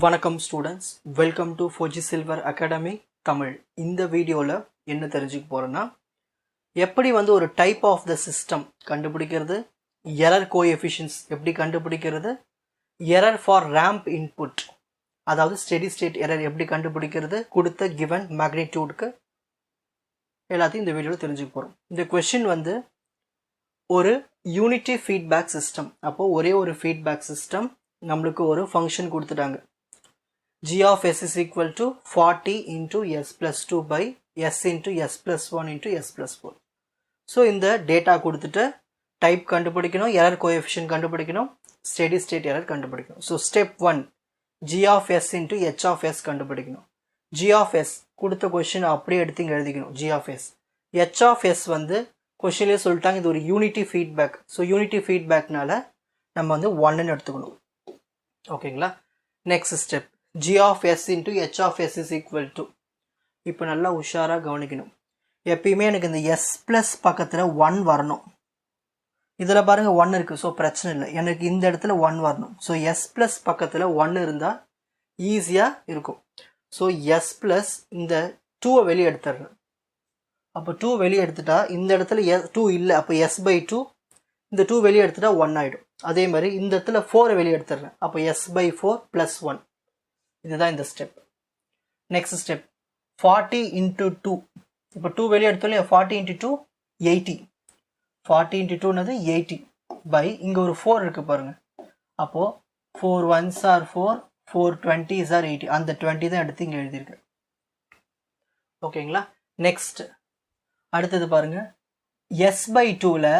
வணக்கம் students, welcome to Fauji silver academy Tamil. இந்த வீடியோவில் என்ன தெரிஞ்சுக்க போகிறோன்னா, எப்படி ஒரு டைப் ஆஃப் த சிஸ்டம் கண்டுபிடிக்கிறது, எரர் கோஎஃபிஷியன்ஸ் எப்படி கண்டுபிடிக்கிறது, எரர் ஃபார் ரேம்ப் இன்புட் அதாவது ஸ்டெடி ஸ்டேட் எரர் எப்படி கண்டுபிடிக்கிறது, கொடுத்த கிவன் மேக்னிடியூடுக்கு எல்லாத்தையும் இந்த வீடியோவில் தெரிஞ்சுக்க போகிறோம். இந்த கொஷின் ஒரு யூனிட்டி ஃபீட்பேக் சிஸ்டம். அப்போது ஒரே ஒரு ஃபீட்பேக் சிஸ்டம், நம்மளுக்கு ஒரு ஃபங்க்ஷன் கொடுத்துட்டாங்க. g of s is equal to 40 into s plus 2 by s into s plus 1 into s plus 4. So இந்த டேட்டா கொடுத்துட்டு டைப் கண்டுபிடிக்கணும், எரர் கோஎஃபிஷியன்ட் கண்டுபிடிக்கணும், ஸ்டெடி ஸ்டேட் எரர் கண்டுபிடிக்கணும். So step 1 g of s into h of s கண்டுபிடிக்கணும். g of s கொடுத்த question அப்படியே எடுத்து இங்கே எழுதிக்கணும். g of s h of s கொஷின்லேயே சொல்லிட்டாங்க இது ஒரு யூனிட்டி ஃபீட்பேக். ஸோ யூனிட்டி ஃபீட்பேக்னால நம்ம 1ன்னு எடுத்துக்கணும். ஓகேங்களா? Next step g of s into h of s is equal to, இப்போ நல்லா உஷாராக கவனிக்கணும். எப்பயுமே எனக்கு இந்த s ப்ளஸ் பக்கத்தில் 1 வரணும். இதில் பாருங்கள் 1 இருக்குது, ஸோ பிரச்சனை இல்லை. எனக்கு இந்த இடத்துல 1 வரணும். ஸோ s ப்ளஸ் பக்கத்தில் 1 இருந்தால் ஈஸியாக இருக்கும். ஸோ s ப்ளஸ் இந்த 2 வெளியே எடுத்துடுறேன். அப்போ 2 வெளியே எடுத்துட்டா இந்த இடத்துல 2 இல்லை, அப்போ s by 2, இந்த 2 வெளியே எடுத்துட்டா 1 ஆகிடும். அதே மாதிரி இந்த இடத்துல 4 வெளியே எடுத்துடுறேன். அப்போ s by 4 ப்ளஸ் 1. இதுதான் இந்த ஸ்டெப். Next step 40 into 2. இப்போ 2 வெளியே எடுத்தோம்ல, 40 into 2 80. 40 into 2னது 80 பை இங்கே ஒரு 4 இருக்குது பாருங்கள். அப்போது 4 1s are 4, 4 20s are 80. அந்த 20 தான் எடுத்து இங்கே எழுதியிருக்கு. ஓகேங்களா? நெக்ஸ்ட் அடுத்தது பாருங்கள், s by 2ல்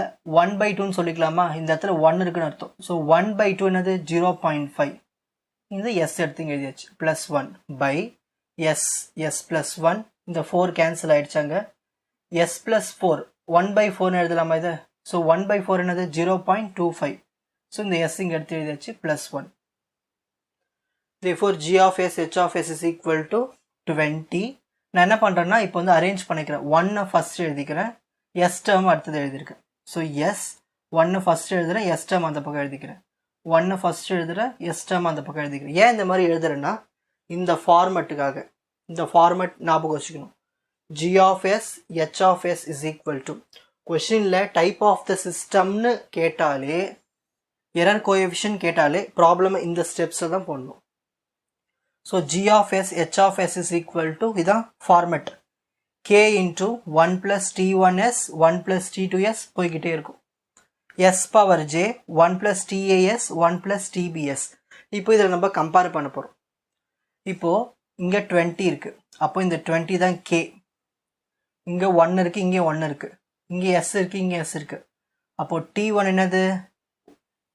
1 by 2ன்னு சொல்லிக்கலாமா? இந்த இடத்துல 1 இருக்குன்னு அர்த்தம். ஸோ 1 by 2 என்னது 0.5. இந்த s எடுத்து இங்கே எழுதியாச்சு. ப்ளஸ் 1 பை s ப்ளஸ் 1, இந்த 4 கேன்சல் ஆகிடுச்சாங்க. s ப்ளஸ் 4 1 by 4ன்னு எழுதலாமா இதை? ஸோ 1 by 4 என்னது 0.25. ஸோ இந்த s இங்கே எடுத்து எழுதியாச்சு. Plus 1. therefore g of s h of s is equal to 20. நான் என்ன பண்ணுறேன்னா இப்போ அரேஞ்ச் பண்ணிக்கிறேன். 1 ஃபஸ்ட்டு எழுதிக்கிறேன், s டேர்ம் அடுத்தது எழுதியிருக்கேன். ஸோ s 1 ஃபஸ்ட்டு எழுதுகிறேன், s டேர்ம் அந்த பக்கம் எழுதிக்கிறேன். 1 ஃபஸ்ட்டு எழுதுகிறேன், s டேர்ம் அந்த பக்கம் எழுதிக்கிறேன். ஏன் இந்த மாதிரி எழுதுறேன்னா இந்த ஃபார்மெட்டுக்காக. இந்த ஃபார்மெட் ஞாபகம் வச்சுக்கணும். g of s h of s is equal to, கொஷினில் டைப் ஆஃப் த சிஸ்டம்னு கேட்டாலே, எரர் கோஎஃபிஷியன்ட் கேட்டாலே ப்ராப்ளம் இந்த ஸ்டெப்ஸில் தான் போடணும். So g of s h of s is equal to, இதான் format. k into 1 plus t1s 1 plus t2s போய்கிட்டே இருக்கும். s power j 1 plus tas 1 plus tbs. இப்போ இதில் நம்ம கம்பேர் பண்ண போகிறோம். இப்போது இங்கே 20 இருக்குது, அப்போ இந்த 20 தான் k. இங்கே 1 இருக்குது, இங்கே 1 இருக்குது, இங்கே s இருக்குது, இங்கே s இருக்குது. அப்போது t1 என்னது?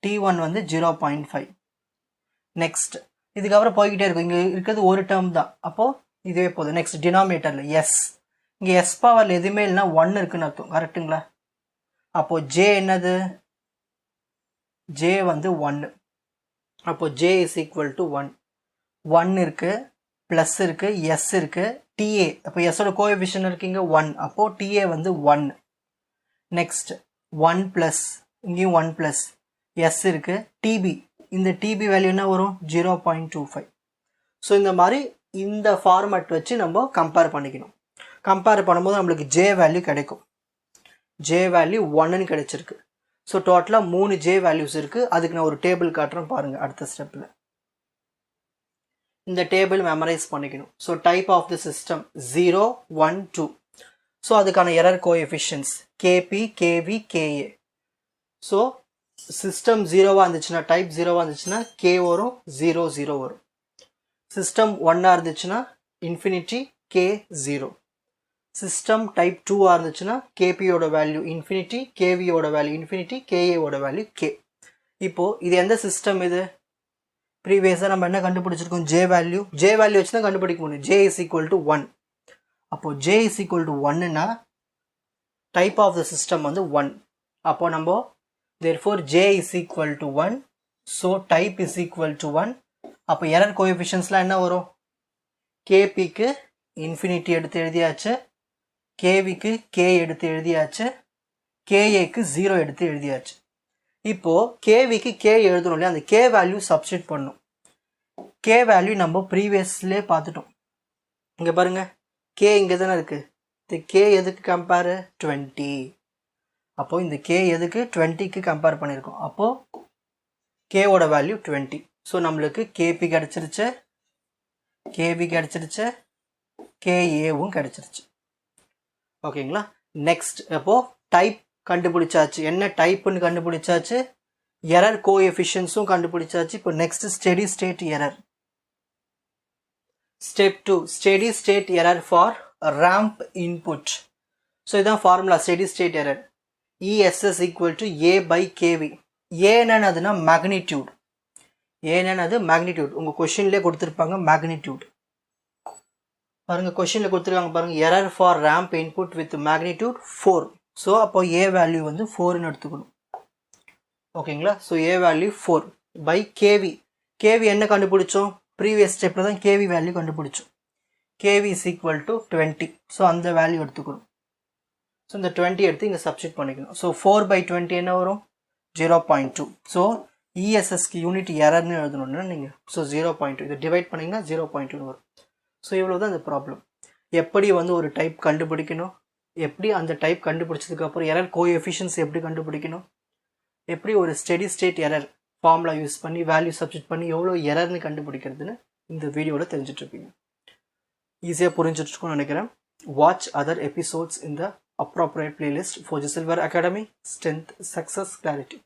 t1 0.5. நெக்ஸ்ட் இதுக்கப்புறம் போய்கிட்டே இருக்கும். இங்கே இருக்கிறது ஒரு டேர்ம் தான், அப்போது இதுவே போதும். நெக்ஸ்ட் டினாமினேட்டரில் s, இங்கே s பவரில் எதுவுமே இல்லைன்னா 1 இருக்குன்னு அர்த்தம். கரெக்டுங்களா? அப்போது j என்னது? j 1. அப்போது j is equal to 1. 1 இருக்குது, ப்ளஸ் இருக்குது, s இருக்குது, ta. அப்போ s ஓட கோஎஃபிஷியன்ட் இருக்குங்க 1. அப்போது ta 1. நெக்ஸ்ட் 1 ப்ளஸ், இங்கேயும் 1 ப்ளஸ், s இருக்குது, tb. இந்த tb வேல்யூ என்ன வரும்? 0.25. ஸோ இந்த மாதிரி இந்த ஃபார்மேட் வச்சு நம்ம கம்பேர் பண்ணிக்கணும். கம்பேர் பண்ணும்போது நம்மளுக்கு j வேல்யூ கிடைக்கும். j வேல்யூ 1ன்னு கிடைச்சிருக்கு. ஸோ டோட்டலாக 3 j வேல்யூஸ் இருக்குது. அதுக்கு நான் ஒரு டேபிள் காட்டுறேன் பாருங்கள் அடுத்த ஸ்டெப்பில். இந்த டேபிள் மெமரைஸ் பண்ணிக்கணும். So type of the system 0 1 2. So அதுக்கான error coefficients kp kv ka. So system 0வாக இருந்துச்சுன்னா, டைப் 0வாக இருந்துச்சுன்னா k வரும், 0 0 வரும். சிஸ்டம் 1ஆக இருந்துச்சுன்னா இன்ஃபினிட்டி k 0. சிஸ்டம் டைப் 2ஆக இருந்துச்சுன்னா கேபியோட வேல்யூ இன்ஃபினிட்டி, கேவியோட வேல்யூ இன்ஃபினிட்டி, கேஏவோட வேல்யூ கே. இப்போது இது எந்த சிஸ்டம்? இது ப்ரீவியஸாக நம்ம என்ன கண்டுபிடிச்சிருக்கோம்? J value. ஜே வேல்யூ வச்சு தான் கண்டுபிடிக்க முடியும். J is equal to 1. அப்போது ஜே இஸ் ஈக்குவல் டு 1ன்னா டைப் ஆஃப் த சிஸ்டம் 1. அப்போது நம்ம therefore J is equal to 1. So type is equal to 1. அப்போ எரர் கோஎஃபிஷியன்ஸ்லாம் என்ன வரும்? கேபிக்கு இன்ஃபினிட்டி எடுத்து எழுதியாச்சு, கேவிக்கு k எடுத்து எழுதியாச்சு, கேஏக்கு 0 எடுத்து எழுதியாச்சு. இப்போது கேவிக்கு k எழுதணும் இல்லையா? அந்த k வேல்யூ சப்ஸ்டிட் பண்ணணும். கே வேல்யூ நம்ம ப்ரீவியஸ்லேயே பார்த்துட்டோம். இங்கே பாருங்கள், கே இங்கே தானே இருக்குது. இந்த கே எதுக்கு கம்பேரு? 20. அப்போது இந்த கே எதுக்கு? 20க்கு கம்பேர் பண்ணியிருக்கோம். அப்போது கேவோட வேல்யூ 20. ஸோ நம்மளுக்கு கேபி கிடச்சிருச்சு, கேவி கிடச்சிருச்சு, கேஏவும் கிடச்சிருச்சு. ஓகேங்களா? நெக்ஸ்ட் அப்போது டைப் கண்டுபிடிச்சாச்சு. என்ன டைப்புன்னு கண்டுபிடிச்சாச்சு, எரர் கோஎஃபிஷியன்ஸும் கண்டுபிடிச்சாச்சு. இப்போ next steady state error. Step 2 steady state error for ramp input. So இதுதான் formula steady state error. ESS equal to A by KV. A என்னதுன்னா மேக்னிடியூட். ஏன்னது மேக்னிடியூட். உங்கள் கொஷின்லேயே கொடுத்துருப்பாங்க மேக்னிடியூட். பாருங்கள், கொஷினில் கொடுத்துருக்காங்க பாருங்கள், error for ramp input with magnitude 4. So அப்போ ஏ வேல்யூ வந்து 4ன்னு எடுத்துக்கணும். ஓகேங்களா? So A value 4 by KV. KV என்ன கண்டுபிடிச்சோம்? ப்ரீவியஸ் ஸ்டெப்பில் தான் கேவி வேல்யூ கண்டுபிடிச்சோம். KV is equal to 20. So அந்த வேல்யூ எடுத்துக்கணும். ஸோ இந்த 20 எடுத்து இங்கே சப்ஸ்டிட் பண்ணிக்கணும். ஸோ 4 by 20 என்ன வரும்? 0.2. ஸோ இஎஸ்எஸ்க்கு யூனிட் எரர்னு எழுதணும்னா நீங்கள் ஸோ 0.2 இதை டிவைட் பண்ணிங்கன்னா 0.2 வரும். ஸோ இவ்வளோ தான் இந்த ப்ராப்ளம். எப்படி வந்து ஒரு டைப் கண்டுபிடிக்கணும், எப்படி அந்த டைப் கண்டுபிடிச்சதுக்கப்புறம் எரர் கோஎஃபிஷியன்ஸ் எப்படி கண்டுபிடிக்கணும், எப்படி ஒரு steady state error formula use பண்ணி வேல்யூ சப்ஸ்டிட் பண்ணி எவ்வளோ எரர்னு கண்டுபிடிக்கிறதுன்னு இந்த வீடியோவில் தெரிஞ்சிட்ருப்பீங்க. ஈஸியாக புரிஞ்சிட்ருக்கும்னு நினைக்கிறேன். வாட்ச் அதர் எபிசோட்ஸ் இன் த appropriate playlist. Forgy Silver Academy, Strength, Success, Clarity.